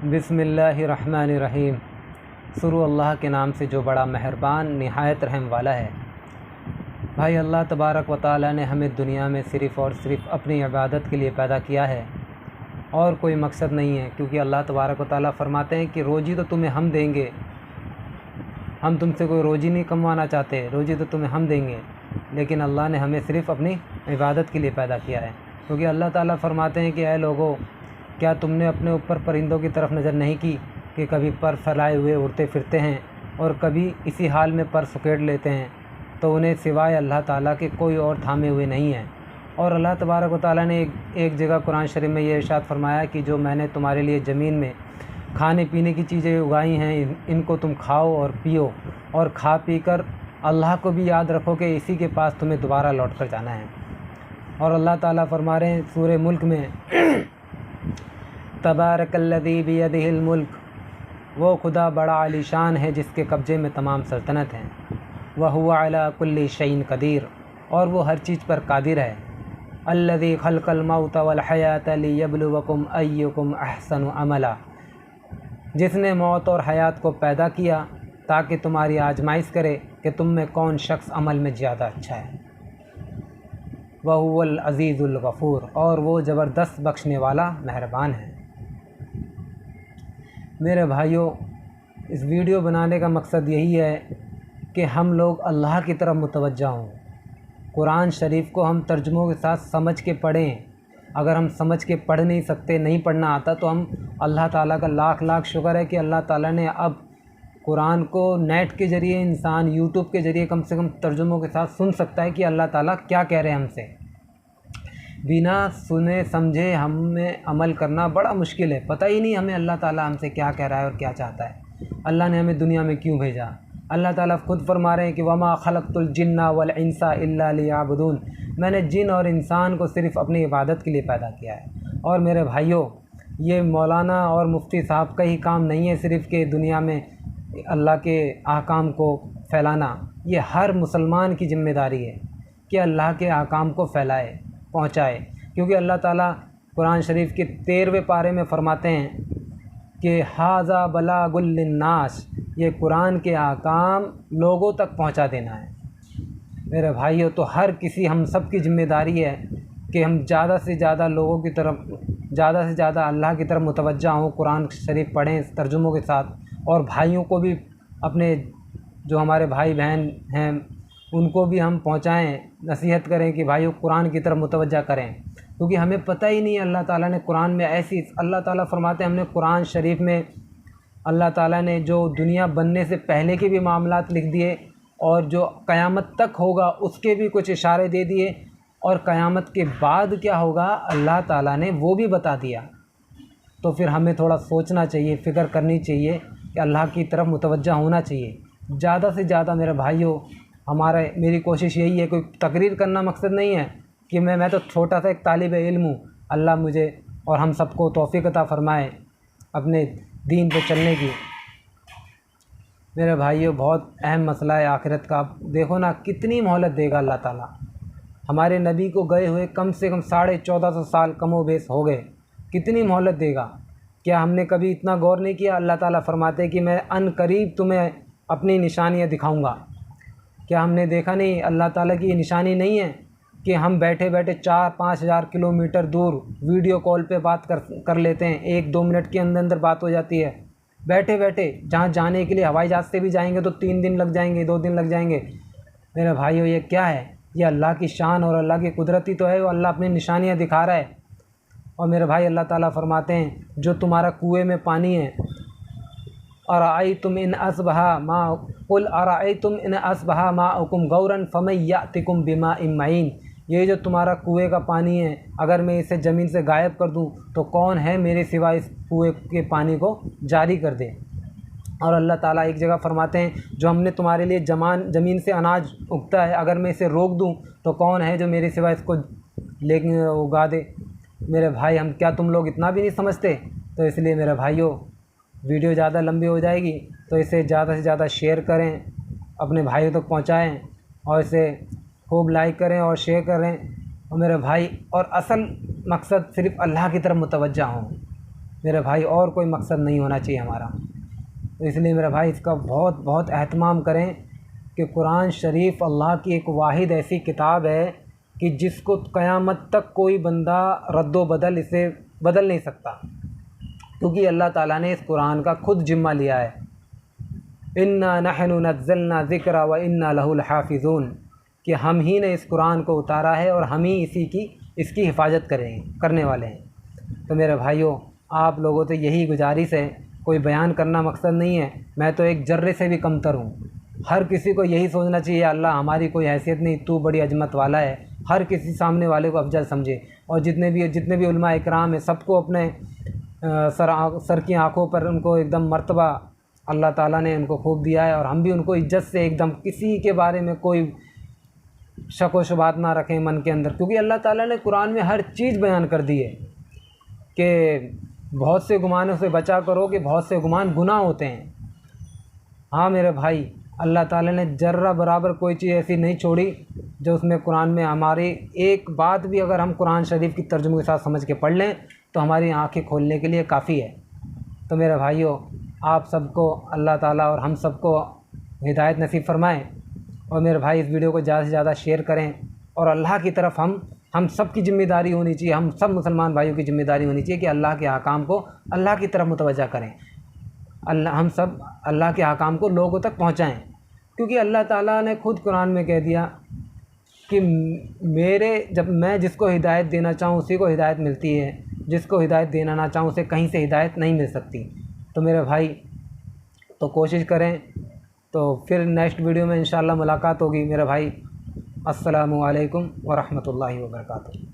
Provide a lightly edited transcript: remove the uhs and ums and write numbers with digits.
बिस्मिल्लाहिर्रहमानिर्रहीम। शुरू अल्लाह के नाम से जो बड़ा मेहरबान निहायत रहम वाला है। भाई, अल्लाह तबारक व तआला ने हमें दुनिया में सिर्फ़ और सिर्फ अपनी इबादत के लिए पैदा किया है और कोई मकसद नहीं है, क्योंकि अल्लाह तबारक व तआला फ़रमाते हैं कि रोज़ी तो तुम्हें हम देंगे, हम तुमसे कोई रोज़ी नहीं कमवाना चाहते, रोज़ी तो तुम्हें हम देंगे। लेकिन अल्लाह ने हमें सिर्फ़ अपनी इबादत के लिए पैदा किया है, क्योंकि अल्लाह ताला फ़रमाते हैं कि ऐ लोगों, क्या तुमने अपने ऊपर परिंदों की तरफ नज़र नहीं की कि कभी पर फैलाए हुए उड़ते फिरते हैं और कभी इसी हाल में पर सुकेड़ लेते हैं, तो उन्हें सिवाय अल्लाह ताला के कोई और थामे हुए नहीं हैं। और अल्लाह तबारक व तआला ने एक जगह कुरान शरीफ में ये इरशाद फरमाया कि जो मैंने तुम्हारे लिए ज़मीन में खाने पीने की चीज़ें उगाई हैं, इनको तुम खाओ और पियो, और खा पी कर अल्लाह को भी याद रखो कि इसी के पास तुम्हें दोबारा लौट कर जाना है। और अल्लाह ताला फरमा रहे हैं सूरह मुल्क में, तबारकल्लज़ी बियदिहिल मुल्क, वो खुदा बड़ा आलीशान है जिसके कब्ज़े में तमाम सल्तनत हैं। व हुवा अला कुल्ली शैइन क़दीर, और वो हर चीज़ पर कादिर है। अल्लज़ी खलक़ल मौत वल हयात लियब्लुवकुम अय्युकुम अहसनु अमला, जिसने मौत और हयात को पैदा किया ताकि तुम्हारी आजमाइश करे कि तुम में कौन शख्स अमल में ज़्यादा अच्छा है। वह हुवल अज़ीज़ुल गफ़ूर, और वो ज़बरदस्त बख्शने वाला मेहरबान है। मेरे भाइयों, इस वीडियो बनाने का मकसद यही है कि हम लोग अल्लाह की तरफ मुतवज्जा हों। कुरान शरीफ को हम तर्जुमों के साथ समझ के पढ़ें। अगर हम समझ के पढ़ नहीं सकते, नहीं पढ़ना आता, तो हम अल्लाह ताला का लाख लाख शुक्र है कि अल्लाह ताला ने अब कुरान को नेट के ज़रिए, इंसान यूट्यूब के ज़रिए कम से कम तर्जुमों के साथ सुन सकता है कि अल्लाह ताला क्या कह रहे हैं हमसे। बिना सुने समझे हमें अमल करना बड़ा मुश्किल है। पता ही नहीं हमें अल्लाह ताला हमसे क्या कह रहा है और क्या चाहता है। अल्लाह ने हमें दुनिया में क्यों भेजा। अल्लाह ताला खुद फरमा रहे हैं कि वमा खलक़तुल जिन्ना वल इंसा इल्ला लियाबुदून, मैंने जिन और इंसान को सिर्फ़ अपनी इबादत के लिए पैदा किया है। और मेरे भाइयों, ये मौलाना और मुफ्ती साहब का ही काम नहीं है सिर्फ़ कि दुनिया में अल्लाह के अहकाम को फैलाना। ये हर मुसलमान की ज़िम्मेदारी है कि अल्लाह के अहकाम को फैलाए, पहुँचाए, क्योंकि अल्लाह ताला कुरान शरीफ के 13वें पारे में फ़रमाते हैं कि हाज़ा बलागुल लिन्नास, ये कुरान के अहकाम लोगों तक पहुँचा देना है। मेरे भाइयों, तो हर किसी, हम सब की ज़िम्मेदारी है कि हम ज़्यादा से ज़्यादा लोगों की तरफ, ज़्यादा से ज़्यादा अल्लाह की तरफ मुतवज्जा हों, कुरान शरीफ पढ़ें तर्जुमों के साथ, और भाइयों को भी, अपने जो हमारे भाई बहन हैं उनको भी हम पहुँचाएँ, नसीहत करें कि भाइयों कुरान की तरफ मुतवज्जा करें। क्योंकि हमें पता ही नहीं अल्लाह ताला ने कुरान में ऐसी, अल्लाह ताला फरमाते हैं, हमने कुरान शरीफ में अल्लाह ताला ने जो दुनिया बनने से पहले के भी मामलात लिख दिए और जो क़यामत तक होगा उसके भी कुछ इशारे दे दिए, और क़यामत के बाद क्या होगा अल्लाह ताला ने वो भी बता दिया। तो फिर हमें थोड़ा सोचना चाहिए, फ़िक्र करनी चाहिए कि अल्लाह की तरफ मुतवज्जा होना चाहिए ज़्यादा से ज़्यादा। मेरे भाइयों, मेरी कोशिश यही है, कोई तकरीर करना मकसद नहीं है कि मैं तो छोटा सा एक तालिब इल्म हूँ। अल्लाह मुझे और हम सबको तौफ़ीक़ अता फ़रमाए अपने दीन पे चलने की। मेरे भाइयों, बहुत अहम मसला है आखिरत का। आप देखो ना, कितनी मोहलत देगा अल्लाह ताला। हमारे नबी को गए हुए कम से कम 1450 साल कमोबेश हो गए, कितनी मोहलत देगा। क्या हमने कभी इतना गौर नहीं किया? अल्लाह ताला फरमाते कि मैं अनकरीब तुम्हें अपनी निशानियाँ दिखाऊँगा। क्या हमने देखा नहीं? अल्लाह ताला की ये निशानी नहीं है कि हम बैठे बैठे 4-5 हज़ार किलोमीटर दूर वीडियो कॉल पे बात कर लेते हैं, 1-2 मिनट के अंदर बात हो जाती है बैठे बैठे। जहाँ जाने के लिए हवाई जहाज़ से भी जाएंगे तो 3 दिन लग जाएंगे, 2 दिन लग जाएंगे। मेरे भाइयों, ये क्या है? ये अल्लाह की शान और अल्लाह की कुदरत ही तो है। वो अल्लाह अपनी निशानियाँ दिखा रहा है। और मेरे भाई, अल्लाह ताला फरमाते हैं, जो तुम्हारा कुएँ में पानी है, अराअयतुम इन अस्बहा मा कुल अराअयतुम इन अस्बहा माउकुम गौरन फमन यातिकुम बिमाइन मईन, ये जो तुम्हारा कुएं का पानी है, अगर मैं इसे ज़मीन से गायब कर दूं तो कौन है मेरे सिवा इस कुएं के पानी को जारी कर दे। और अल्लाह ताला एक जगह फरमाते हैं, जो हमने तुम्हारे लिए ज़मीन से अनाज उगता है, अगर मैं इसे रोक दूं तो कौन है जो मेरे सिवा इसको लेके उगा दे। मेरे भाई, हम क्या तुम लोग इतना भी नहीं समझते? तो इसलिए मेरे भाइयों, वीडियो ज़्यादा लंबी हो जाएगी तो इसे ज़्यादा से ज़्यादा शेयर करें, अपने भाइयों तक पहुँचाएँ, और इसे खूब लाइक करें और शेयर करें। और मेरे भाई, और असल मकसद सिर्फ़ अल्लाह की तरफ मुतवज्जा हों। मेरे भाई, और कोई मकसद नहीं होना चाहिए हमारा। तो इसलिए मेरे भाई इसका बहुत बहुत एहतमाम करें कि कुरान शरीफ अल्लाह की एक वाहिद ऐसी किताब है कि जिसको क़यामत तक कोई बंदा रद्दो बदल इसे बदल नहीं सकता, क्योंकि अल्लाह ताला ने इस कुरान का खुद ज़िम्मा लिया है। इन्ना नहनु नज़्ज़लना ज़िक्रा व इन्ना लहु लहाफ़िज़ून, कि हम ही ने इस कुरान को उतारा है और हम ही इसकी हिफाजत करने वाले हैं। तो मेरे भाइयों, आप लोगों से यही गुजारिश है, कोई बयान करना मकसद नहीं है, मैं तो एक जर्रे से भी कमतर हूँ। हर किसी को यही सोचना चाहिए, अल्लाह हमारी कोई हैसियत नहीं, तू बड़ी अजमत वाला है। हर किसी सामने वाले को अफजल समझे, और जितने भी उलमा इकराम है सबको अपने सर की आँखों पर उनको एकदम मर्तबा अल्लाह ताला ने उनको खूब दिया है, और हम भी उनको इज्जत से एकदम किसी के बारे में कोई शक व शुबात ना रखें मन के अंदर, क्योंकि अल्लाह ताला ने कुरान में हर चीज़ बयान कर दी है कि बहुत से गुमानों से बचा करो कि बहुत से गुमान गुनाह होते हैं। हाँ मेरे भाई, अल्लाह ताला ने जर्रा बराबर कोई चीज़ ऐसी नहीं छोड़ी जो उसमें कुरान में हमारी एक बात भी अगर हम कुरान शरीफ की तर्जुमे के साथ समझ के पढ़ लें तो हमारी आंखें खोलने के लिए काफ़ी है। तो मेरे भाइयों, आप सबको अल्लाह ताला और हम सबको हिदायत नसीब फ़रमाएँ। और मेरे भाई, इस वीडियो को ज़्यादा से ज़्यादा शेयर करें, और अल्लाह की तरफ हम सब की ज़िम्मेदारी होनी चाहिए, हम सब मुसलमान भाइयों की ज़िम्मेदारी होनी चाहिए कि अल्लाह के अहकाम को अल्लाह की तरफ मुतवज्जा करें। हम सब अल्लाह के अहकाम को लोगों तक पहुँचाएँ, क्योंकि अल्लाह ताला ने खुद कुरान में कह दिया कि जब मैं जिसको हिदायत देना चाहूँ उसी को हिदायत मिलती है, जिसको हिदायत देना ना चाहूँ उसे कहीं से हिदायत नहीं मिल सकती। तो मेरे भाई, तो कोशिश करें। तो फिर नेक्स्ट वीडियो में इंशाअल्लाह मुलाकात होगी मेरे भाई। अस्सलामु अलैकुम व रहमतुल्लाहि व बरकातुहू।